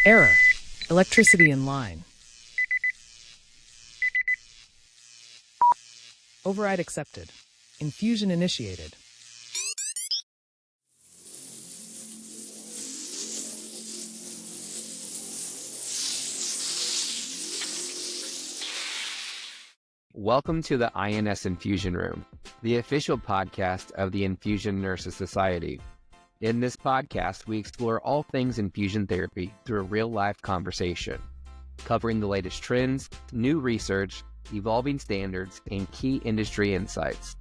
Error. Electricity in line. Override accepted. Infusion initiated. Welcome to the INS Infusion Room, the official podcast of the Infusion Nurses Society. In this podcast, we explore all things infusion therapy through a real-life conversation, covering the latest trends, new research, evolving standards, and key industry insights.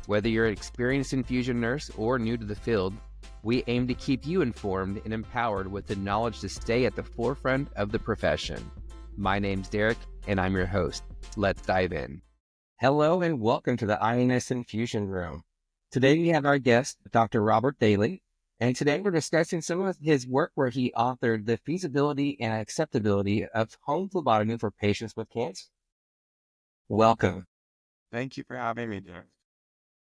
Whether you're an experienced infusion nurse or new to the field, we aim to keep you informed and empowered with the knowledge to stay at the forefront of the profession. My name's Derek, and I'm your host. Let's dive in. Hello and welcome to the INS Infusion Room. Today we have our guest, Dr. Robert Daly, and today we're discussing some of his work where he authored the feasibility and acceptability of home phlebotomy for patients with cancer. Welcome. Thank you for having me, Derek.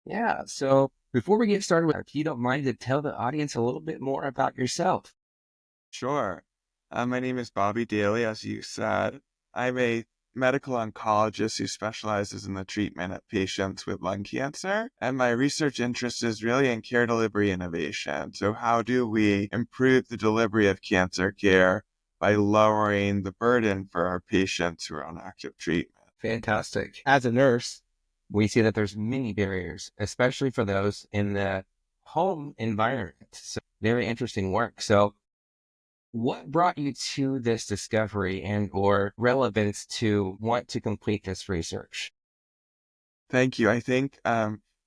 Yeah, so before we get started, if you don't mind to tell the audience a little bit more about yourself. Sure. My name is Bobby Daly, as you said. I'm a medical oncologist who specializes in the treatment of patients with lung cancer. And my research interest is really in care delivery innovation. So how do we improve the delivery of cancer care by lowering the burden for our patients who are on active treatment? Fantastic. As a nurse, we see that there's many barriers, especially for those in the home environment. So very interesting work. So what brought you to this discovery and or relevance to want to complete this research? Thank you. I think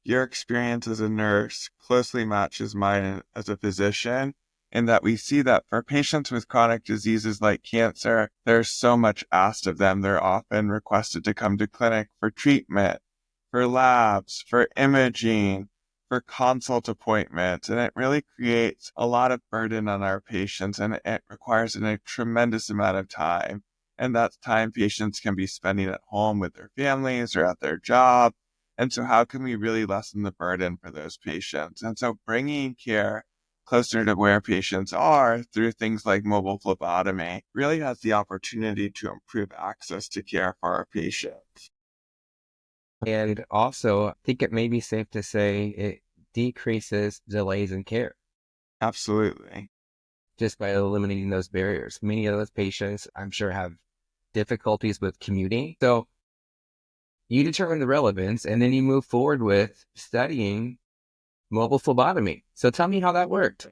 your experience as a nurse closely matches mine as a physician, in that we see that for patients with chronic diseases like cancer, there's so much asked of them. They're often requested to come to clinic for treatment, for labs, for imaging, for consult appointments, and it really creates a lot of burden on our patients, and it requires a tremendous amount of time. And that's time patients can be spending at home with their families or at their job. And so how can we really lessen the burden for those patients? And so bringing care closer to where patients are through things like mobile phlebotomy really has the opportunity to improve access to care for our patients. And also, I think it may be safe to say it decreases delays in care. Absolutely. Just by eliminating those barriers. Many of those patients, I'm sure, have difficulties with commuting. So you determine the relevance and then you move forward with studying mobile phlebotomy. So tell me how that worked.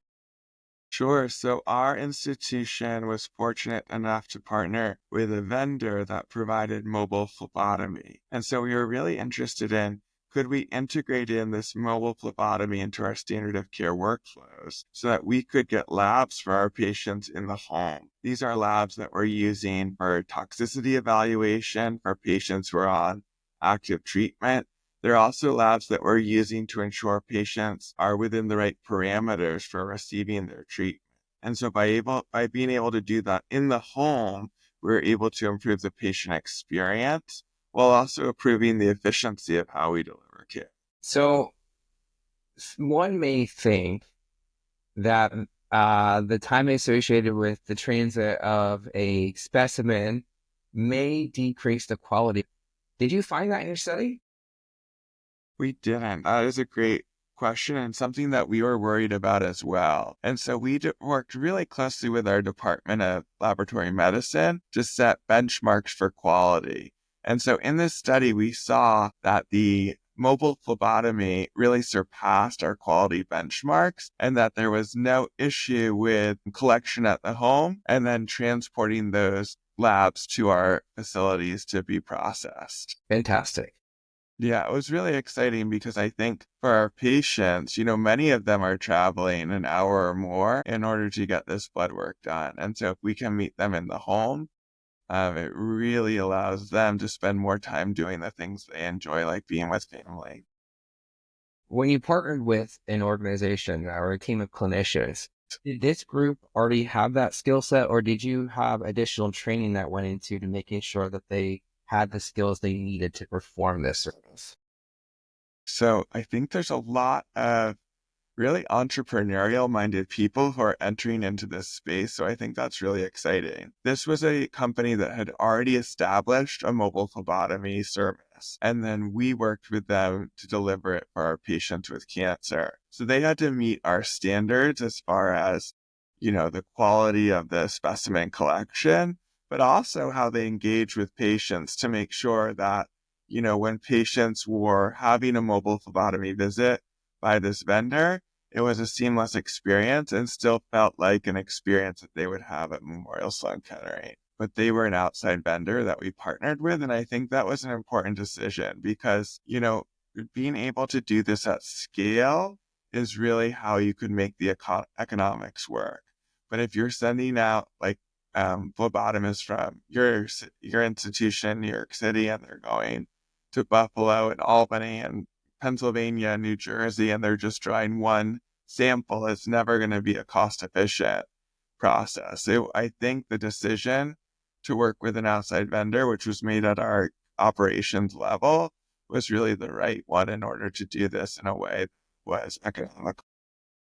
Sure. So our institution was fortunate enough to partner with a vendor that provided mobile phlebotomy. And so we were really interested in, could we integrate in this mobile phlebotomy into our standard of care workflows so that we could get labs for our patients in the home? These are labs that we're using for toxicity evaluation for patients who are on active treatment. There are also labs that we're using to ensure patients are within the right parameters for receiving their treatment. And so by being able to do that in the home, we're able to improve the patient experience while also improving the efficiency of how we deliver care. So one may think that the time associated with the transit of a specimen may decrease the quality. Did you find that in your study? We didn't. That is a great question and something that we were worried about as well. And so we worked really closely with our Department of Laboratory Medicine to set benchmarks for quality. And so in this study, we saw that the mobile phlebotomy really surpassed our quality benchmarks and that there was no issue with collection at the home and then transporting those labs to our facilities to be processed. Fantastic. Yeah, it was really exciting because I think for our patients, many of them are traveling an hour or more in order to get this blood work done. And so if we can meet them in the home, it really allows them to spend more time doing the things they enjoy, like being with family. When you partnered with an organization or a team of clinicians, did this group already have that skill set, or did you have additional training that went into to making sure that they had the skills they needed to perform this service? So I think there's a lot of really entrepreneurial minded people who are entering into this space. So I think that's really exciting. This was a company that had already established a mobile phlebotomy service. And then we worked with them to deliver it for our patients with cancer. So they had to meet our standards as far as, the quality of the specimen collection, but also how they engage with patients to make sure that, when patients were having a mobile phlebotomy visit by this vendor, it was a seamless experience and still felt like an experience that they would have at Memorial Sloan Kettering. But they were an outside vendor that we partnered with. And I think that was an important decision because, being able to do this at scale is really how you could make the economics work. But if you're sending out like phlebotomists from your institution, New York City, and they're going to Buffalo and Albany and Pennsylvania and New Jersey, and they're just drawing one sample, it's never going to be a cost-efficient process. So I think the decision to work with an outside vendor, which was made at our operations level, was really the right one in order to do this in a way that was economical.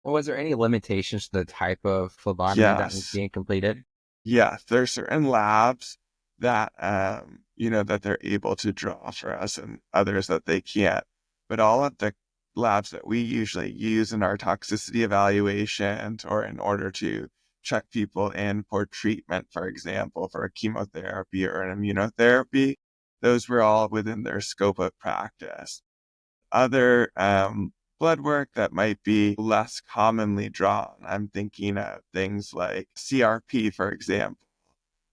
Or was there any limitations to the type of phlebotomy that was Yes. being completed? Yes, there are certain labs that, that they're able to draw for us and others that they can't. But all of the labs that we usually use in our toxicity evaluations or in order to check people in for treatment, for example, for a chemotherapy or an immunotherapy, those were all within their scope of practice. Other blood work that might be less commonly drawn, I'm thinking of things like CRP, for example.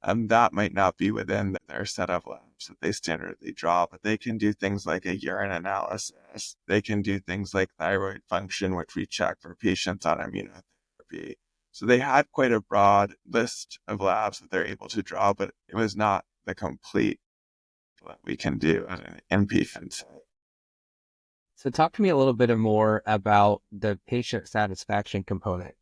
That might not be within their set of labs that they standardly draw, but they can do things like a urine analysis. They can do things like thyroid function, which we check for patients on immunotherapy. So they had quite a broad list of labs that they're able to draw, but it was not the complete that we can do at an inpatient site. So talk to me a little bit more about the patient satisfaction component.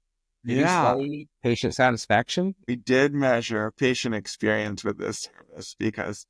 Did you Yeah. study patient satisfaction? We did measure patient experience with this service because,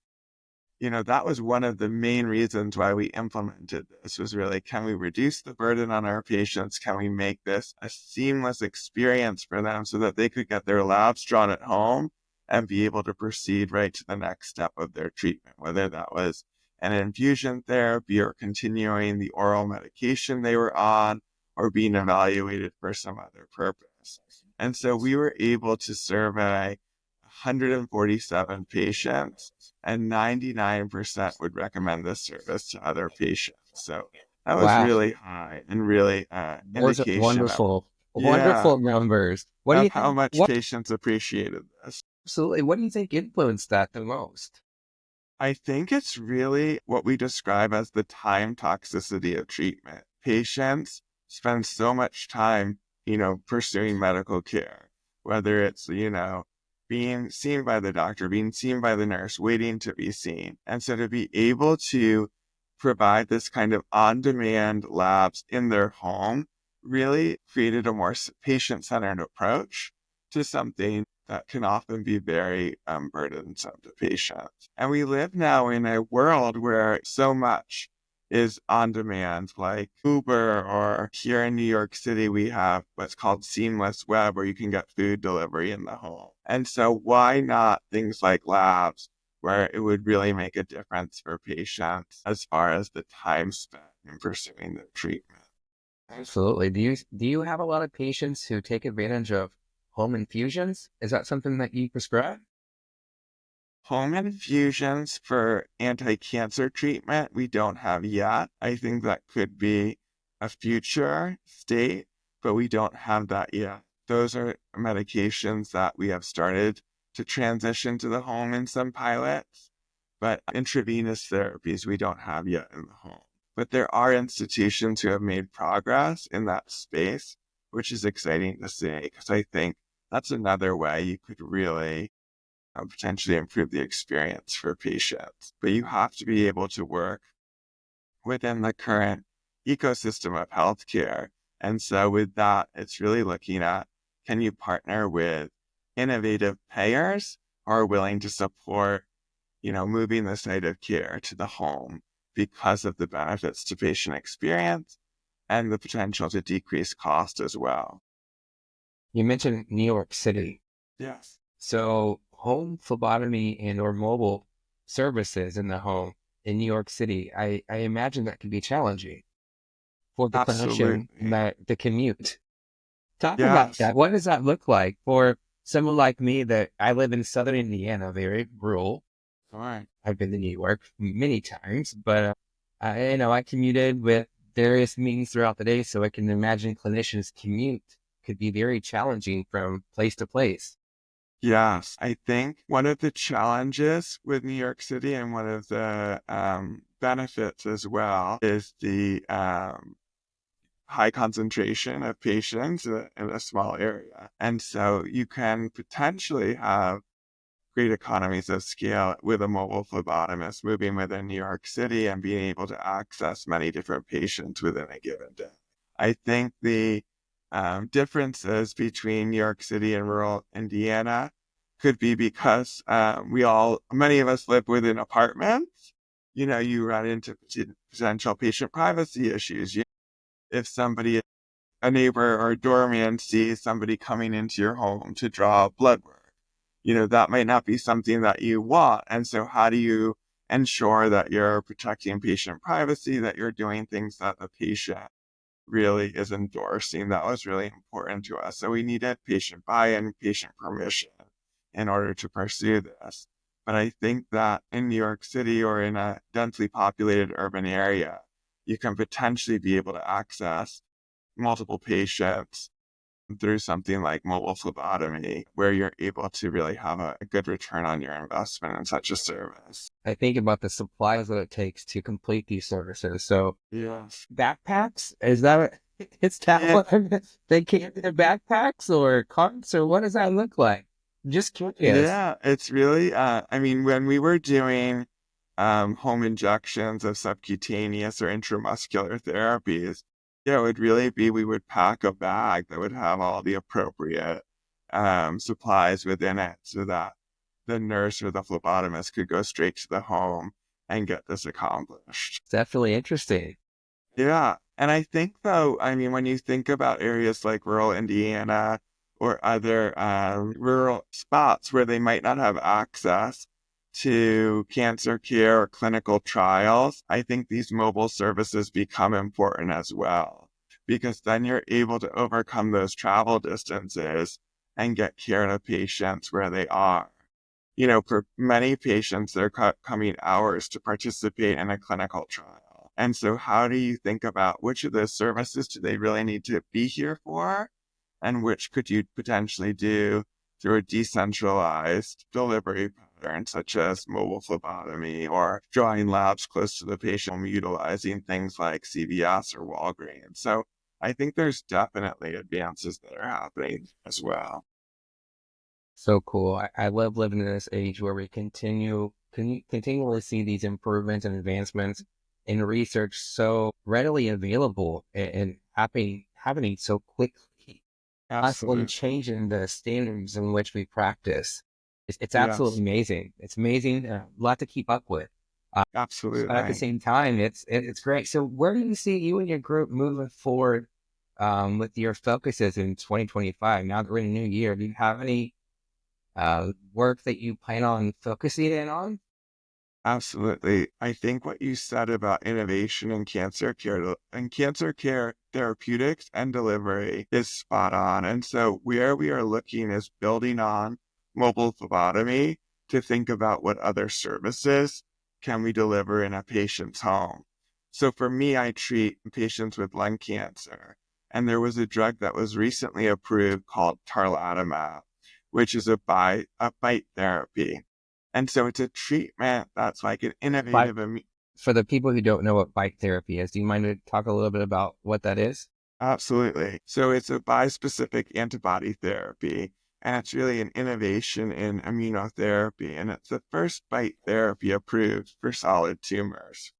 that was one of the main reasons why we implemented this was really, can we reduce the burden on our patients? Can we make this a seamless experience for them so that they could get their labs drawn at home and be able to proceed right to the next step of their treatment, whether that was an infusion therapy or continuing the oral medication they were on or being evaluated for some other purpose. And so we were able to survey 147 patients, and 99% would recommend this service to other patients. So that was Wow. really high and really Those are indication of, wonderful, yeah, wonderful numbers. What do of you how think? much What patients appreciated this. absolutely? What do you think influenced that the most? I think it's really what we describe as the time toxicity of treatment. Patients spend so much time, pursuing medical care, whether it's, being seen by the doctor, being seen by the nurse, waiting to be seen. And so to be able to provide this kind of on-demand labs in their home really created a more patient-centered approach to something that can often be very burdensome to patients. And we live now in a world where so much is on demand, like Uber, or here in New York City, we have what's called seamless web, where you can get food delivery in the home. And so why not things like labs where it would really make a difference for patients as far as the time spent in pursuing the treatment? Absolutely. Do you have a lot of patients who take advantage of home infusions? Is that something that you prescribe? Home infusions for anti-cancer treatment, we don't have yet. I think that could be a future state, but we don't have that yet. Those are medications that we have started to transition to the home in some pilots, but intravenous therapies we don't have yet in the home. But there are institutions who have made progress in that space, which is exciting to see, because I think that's another way you could really potentially improve the experience for patients. But you have to be able to work within the current ecosystem of healthcare. And so with that, it's really looking at, can you partner with innovative payers who are willing to support, moving the site of care to the home because of the benefits to patient experience, and the potential to decrease cost as well. You mentioned New York City. Yes. So home phlebotomy and or mobile services in the home in New York City, I imagine that could be challenging for the clinician, Absolutely. the commute. Talk about Yes. that. What does that look like for someone like me that I live in Southern Indiana, very rural? All right. I've been to New York many times, but I commuted with various meetings throughout the day, so I can imagine clinicians' commute could be very challenging from place to place. Yes. I think one of the challenges with New York City and one of the benefits as well is the high concentration of patients in a small area. And so you can potentially have great economies of scale with a mobile phlebotomist moving within New York City and being able to access many different patients within a given day. I think the differences between New York City and rural Indiana could be because many of us live within apartments. You run into potential patient privacy issues. If a neighbor or a doorman sees somebody coming into your home to draw blood work, that might not be something that you want. And so how do you ensure that you're protecting patient privacy, that you're doing things that the patient really is endorsing? That was really important to us. So we needed patient buy-in, patient permission in order to pursue this. But I think that in New York City or in a densely populated urban area, you can potentially be able to access multiple patients through something like mobile phlebotomy, where you're able to really have a good return on your investment in such a service. I think about the supplies that it takes to complete these services. So Yes. backpacks, is that it's that Yeah. one? They can't have backpacks or carts, or what does that look like? Just curious. Yeah, it's really, when we were doing home injections of subcutaneous or intramuscular therapies, yeah, it would really be we would pack a bag that would have all the appropriate supplies within it so that the nurse or the phlebotomist could go straight to the home and get this accomplished. It's definitely interesting. Yeah. And I think, though, when you think about areas like rural Indiana or other rural spots where they might not have access to cancer care or clinical trials, I think these mobile services become important as well, because then you're able to overcome those travel distances and get care to patients where they are. For many patients, they're coming hours to participate in a clinical trial. And so how do you think about which of those services do they really need to be here for? And which could you potentially do through a decentralized delivery pattern, such as mobile phlebotomy or drawing labs close to the patient, utilizing things like CVS or Walgreens. So I think there's definitely advances that are happening as well. So cool. I love living in this age where we continually see these improvements and advancements in research so readily available and happening so quickly, constantly Absolutely. changing the standards in which we practice. It's absolutely Yes, amazing. It's amazing. A lot to keep up with. But at the absolutely. same time, it's great. So where do you see you and your group moving forward with your focuses in 2025? Now that we're in a new year, do you have any work that you plan on focusing in on? Absolutely. I think what you said about innovation in cancer care therapeutics and delivery is spot on. And so where we are looking is building on mobile phlebotomy to think about what other services can we deliver in a patient's home. So for me, I treat patients with lung cancer, and there was a drug that was recently approved called tarlatamab, which is a bite therapy. And so it's a treatment that's like an But innovative, for the people who don't know what bite therapy is, do you mind to talk a little bit about what that is? absolutely. So it's a bispecific antibody therapy, and it's really an innovation in immunotherapy. And it's the first bite therapy approved for solid tumors,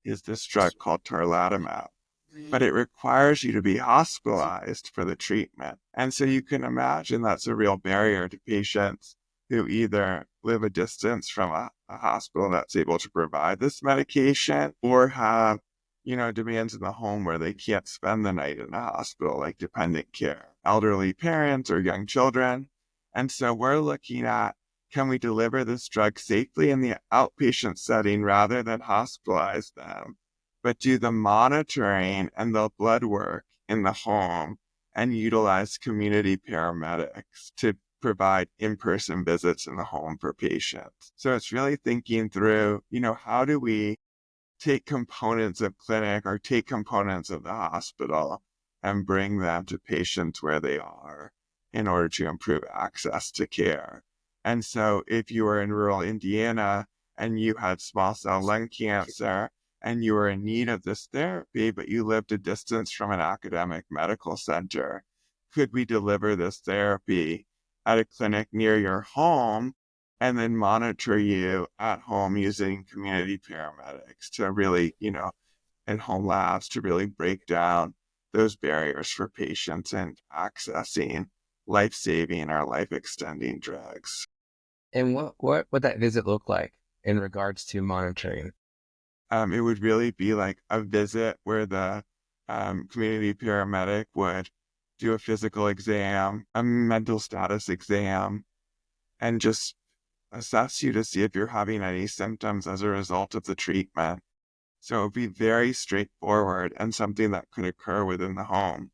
is this drug called tarlatamab. But it requires you to be hospitalized for the treatment. And so you can imagine that's a real barrier to patients who either live a distance from a hospital that's able to provide this medication or have demands in the home where they can't spend the night in the hospital, like dependent care, elderly parents or young children. And so we're looking at, can we deliver this drug safely in the outpatient setting rather than hospitalize them, but do the monitoring and the blood work in the home and utilize community paramedics to provide in-person visits in the home for patients. So it's really thinking through, how do we take components of clinic or take components of the hospital and bring them to patients where they are in order to improve access to care. And so if you were in rural Indiana and you had small cell lung cancer and you were in need of this therapy, but you lived a distance from an academic medical center, could we deliver this therapy at a clinic near your home and then monitor you at home using community paramedics to really, and home labs to really break down those barriers for patients and accessing life-saving or life-extending drugs. And what would that visit look like in regards to monitoring? It would really be like a visit where the community paramedic would do a physical exam, a mental status exam, and just assess you to see if you're having any symptoms as a result of the treatment. So it would be very straightforward and something that could occur within the home.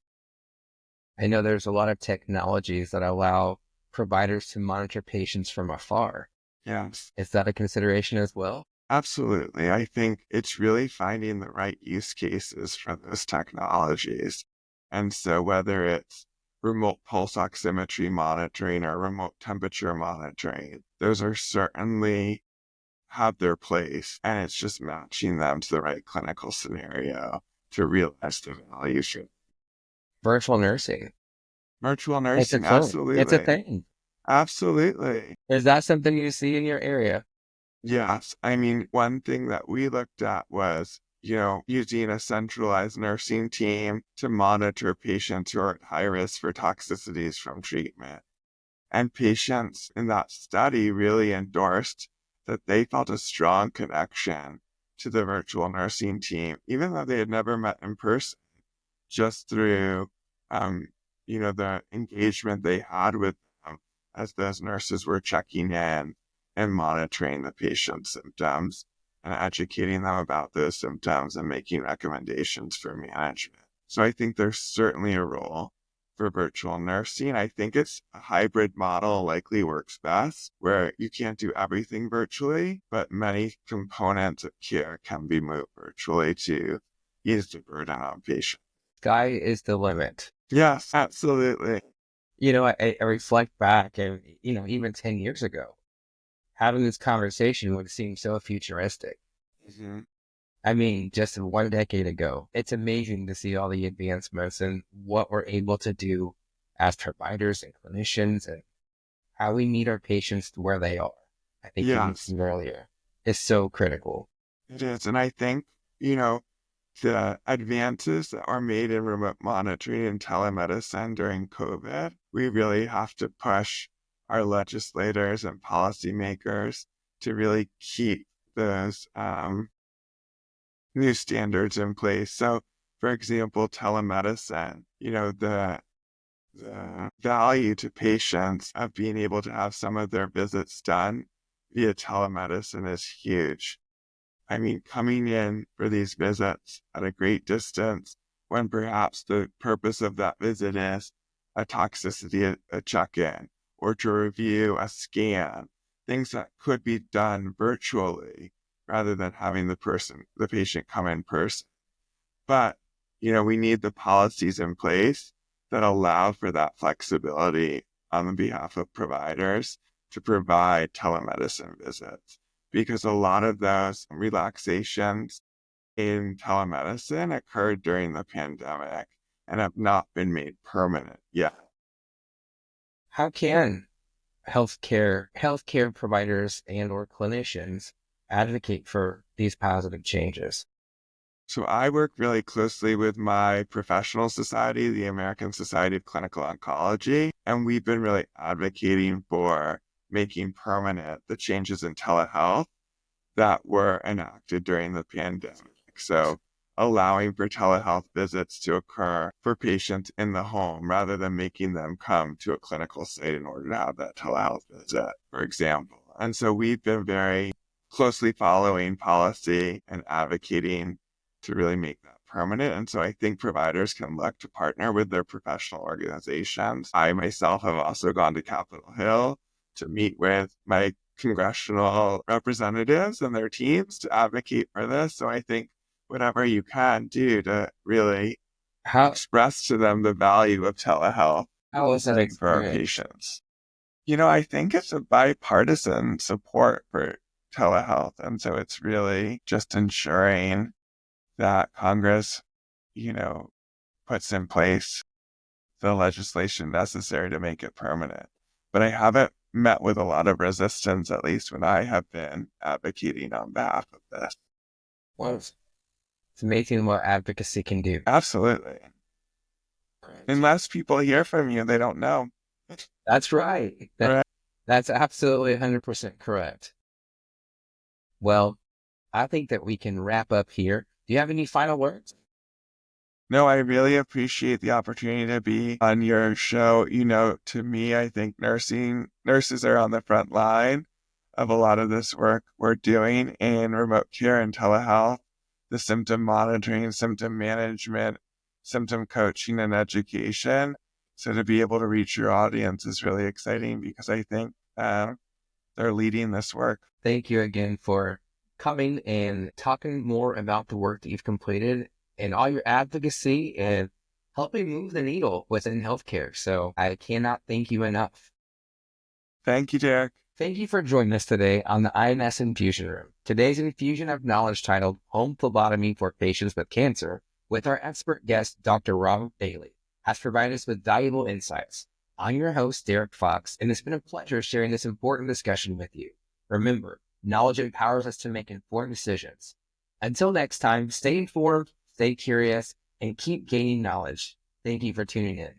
I know there's a lot of technologies that allow providers to monitor patients from afar. Yes, Is that a consideration as well? absolutely. I think it's really finding the right use cases for those technologies. And so whether it's remote pulse oximetry monitoring or remote temperature monitoring, those are certainly have their place, and it's just matching them to the right clinical scenario to realize the value. Virtual nursing. Virtual It's a nursing, thing. It's a absolutely. thing. Absolutely. Is that something you see in your area? Yes. I mean, one thing that we looked at was, using a centralized nursing team to monitor patients who are at high risk for toxicities from treatment. And patients in that study really endorsed that they felt a strong connection to the virtual nursing team, even though they had never met in person, just through, the engagement they had with them as those nurses were checking in and monitoring the patient's symptoms and educating them about those symptoms and making recommendations for management. So I think there's certainly a role for virtual nursing. I think it's a hybrid model likely works best, where you can't do everything virtually, but many components of care can be moved virtually to ease the burden on patients. Sky is the limit. Yes, absolutely. I reflect back and, even 10 years ago, having this conversation would seem so futuristic. Mm-hmm. I mean, just 1 decade ago, it's amazing to see all the advancements and what we're able to do as providers and clinicians and how we meet our patients where they are. I think you Yes, mentioned earlier is so critical. it is. And I think, the advances that are made in remote monitoring and telemedicine during COVID, we really have to push our legislators and policymakers to really keep those new standards in place. So, for example, telemedicine, the value to patients of being able to have some of their visits done via telemedicine is huge. I mean, coming in for these visits at a great distance when perhaps the purpose of that visit is a toxicity, a check-in, or to review a scan, things that could be done virtually rather than having the patient come in person. But, we need the policies in place that allow for that flexibility on behalf of providers to provide telemedicine visits, because a lot of those relaxations in telemedicine occurred during the pandemic and have not been made permanent yet. How can healthcare providers and or clinicians advocate for these positive changes? So I work really closely with my professional society, the American Society of Clinical Oncology, and we've been really advocating for making permanent the changes in telehealth that were enacted during the pandemic. So allowing for telehealth visits to occur for patients in the home rather than making them come to a clinical site in order to have that telehealth visit, for example. And so we've been very closely following policy and advocating to really make that permanent. And so I think providers can look to partner with their professional organizations. I myself have also gone to Capitol Hill to meet with my congressional representatives and their teams to advocate for this. So I think whatever you can do to really express to them the value of telehealth How is that for our patients. I think it's a bipartisan support for telehealth. And so it's really just ensuring that Congress, puts in place the legislation necessary to make it permanent. But I haven't met with a lot of resistance, at least when I have been advocating on behalf of this. Well, it's amazing what advocacy can do. Absolutely. Unless people hear from you, they don't know. That's right. That's absolutely 100% correct. Well, I think that we can wrap up here. Do you have any final words? No, I really appreciate the opportunity to be on your show. To me, I think nurses are on the front line of a lot of this work we're doing in remote care and telehealth, the symptom monitoring, symptom management, symptom coaching, and education. So to be able to reach your audience is really exciting because I think they're leading this work. Thank you again for coming and talking more about the work that you've completed and all your advocacy and helping move the needle within healthcare. So I cannot thank you enough. Thank you, Derek. Thank you for joining us today on the INS Infusion Room. Today's infusion of knowledge titled Home Phlebotomy for Patients with Cancer with our expert guest, Dr. Robert Daly, has provided us with valuable insights. I'm your host, Derek Fox, and it's been a pleasure sharing this important discussion with you. Remember, knowledge empowers us to make informed decisions. Until next time, stay informed, stay curious, and keep gaining knowledge. Thank you for tuning in.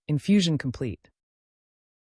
Infusion complete.